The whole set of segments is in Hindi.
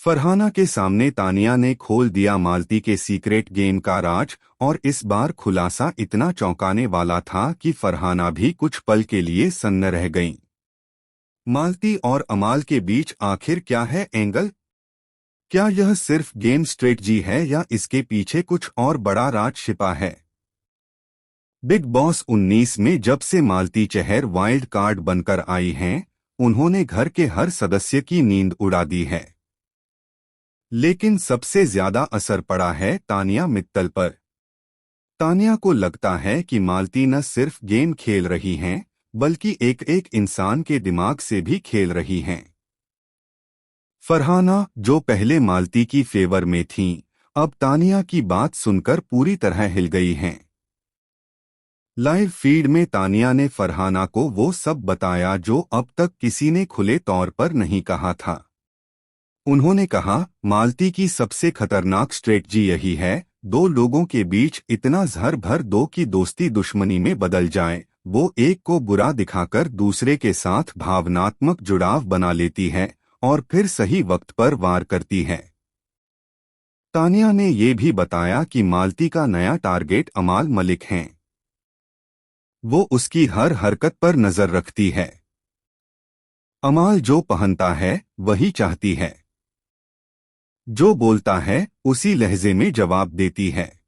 फरहाना के सामने तानिया ने खोल दिया मालती के सीक्रेट गेम का राज, और इस बार खुलासा इतना चौंकाने वाला था कि फरहाना भी कुछ पल के लिए सन्न रह गईं। मालती और अमाल के बीच आखिर क्या है एंगल? क्या यह सिर्फ गेम स्ट्रेटजी है या इसके पीछे कुछ और बड़ा राज छिपा है? बिग बॉस 19 में जब से मालती चहर वाइल्ड कार्ड बनकर आई हैं, उन्होंने घर के हर सदस्य की नींद उड़ा दी है। लेकिन सबसे ज्यादा असर पड़ा है तानिया मित्तल पर। तानिया को लगता है कि मालती न सिर्फ गेम खेल रही हैं, बल्कि एक एक इंसान के दिमाग से भी खेल रही हैं। फरहाना, जो पहले मालती की फेवर में थीं, अब तानिया की बात सुनकर पूरी तरह हिल गई हैं। लाइव फीड में तानिया ने फरहाना को वो सब बताया जो अब तक किसी ने खुले तौर पर नहीं कहा था। उन्होंने कहा, मालती की सबसे खतरनाक स्ट्रेटजी यही है, दो लोगों के बीच इतना जहर भर दो कि दोस्ती दुश्मनी में बदल जाए। वो एक को बुरा दिखाकर दूसरे के साथ भावनात्मक जुड़ाव बना लेती है और फिर सही वक्त पर वार करती है। तानिया ने ये भी बताया कि मालती का नया टारगेट अमाल मलिक हैं। वो उसकी हर हरकत पर नजर रखती है। अमाल जो पहनता है वही चाहती है, जो बोलता है उसी लहजे में जवाब देती है।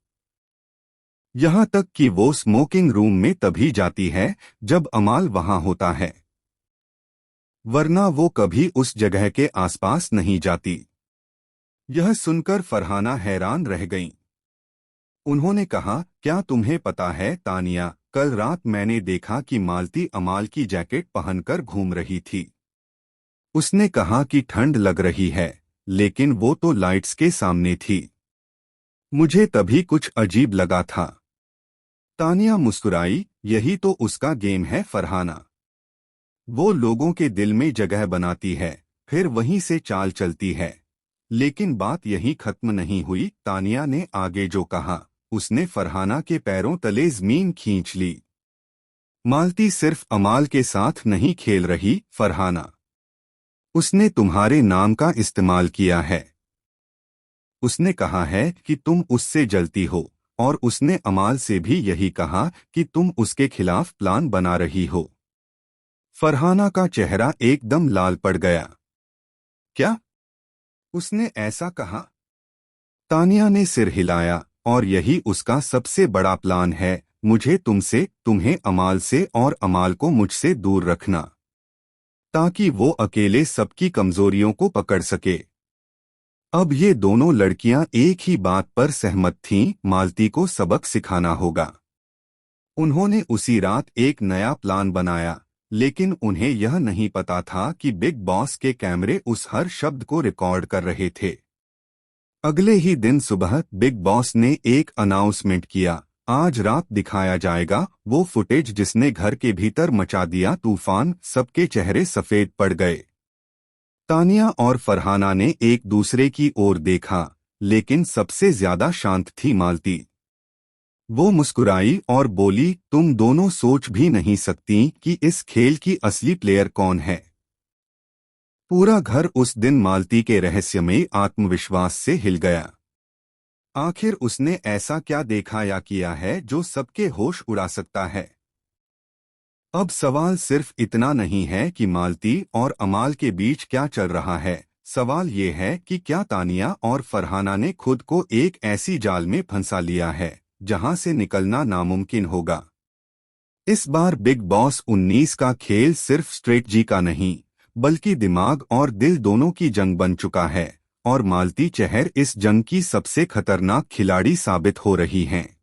यहां तक कि वो स्मोकिंग रूम में तभी जाती है जब अमाल वहां होता है, वरना वो कभी उस जगह के आसपास नहीं जाती। यह सुनकर फरहाना हैरान रह गईं। उन्होंने कहा, क्या तुम्हें पता है तानिया, कल रात मैंने देखा कि मालती अमाल की जैकेट पहनकर घूम रही थी। उसने कहा कि ठंड लग रही है, लेकिन वो तो लाइट्स के सामने थी। मुझे तभी कुछ अजीब लगा था। तानिया मुस्कुराई, यही तो उसका गेम है फरहाना। वो लोगों के दिल में जगह बनाती है, फिर वहीं से चाल चलती है। लेकिन बात यहीं खत्म नहीं हुई। तानिया ने आगे जो कहा, उसने फरहाना के पैरों तले जमीन खींच ली। मालती सिर्फ अमाल के साथ नहीं खेल रही फरहाना, उसने तुम्हारे नाम का इस्तेमाल किया है। उसने कहा है कि तुम उससे जलती हो, और उसने अमाल से भी यही कहा कि तुम उसके खिलाफ प्लान बना रही हो। फरहाना का चेहरा एकदम लाल पड़ गया। क्या उसने ऐसा कहा? तानिया ने सिर हिलाया, और यही उसका सबसे बड़ा प्लान है, मुझे तुमसे, तुम्हें अमाल से और अमाल को मुझसे दूर रखना, ताकि वो अकेले सबकी कमजोरियों को पकड़ सके। अब ये दोनों लड़कियां एक ही बात पर सहमत थीं, मालती को सबक सिखाना होगा। उन्होंने उसी रात एक नया प्लान बनाया, लेकिन उन्हें यह नहीं पता था कि बिग बॉस के कैमरे उस हर शब्द को रिकॉर्ड कर रहे थे। अगले ही दिन सुबह बिग बॉस ने एक अनाउंसमेंट किया, आज रात दिखाया जाएगा वो फुटेज जिसने घर के भीतर मचा दिया तूफान। सबके चेहरे सफेद पड़ गए। तानिया और फरहाना ने एक दूसरे की ओर देखा, लेकिन सबसे ज्यादा शांत थी मालती। वो मुस्कुराई और बोली, तुम दोनों सोच भी नहीं सकती कि इस खेल की असली प्लेयर कौन है। पूरा घर उस दिन मालती के रहस्य में आत्मविश्वास से हिल गया। आखिर उसने ऐसा क्या देखा या किया है जो सबके होश उड़ा सकता है? अब सवाल सिर्फ इतना नहीं है कि मालती और अमाल के बीच क्या चल रहा है, सवाल ये है कि क्या तानिया और फरहाना ने खुद को एक ऐसी जाल में फंसा लिया है जहां से निकलना नामुमकिन होगा। इस बार बिग बॉस 19 का खेल सिर्फ स्ट्रेटजी का नहीं, बल्कि दिमाग और दिल दोनों की जंग बन चुका है, और मालती चहर इस जंग की सबसे खतरनाक खिलाड़ी साबित हो रही हैं।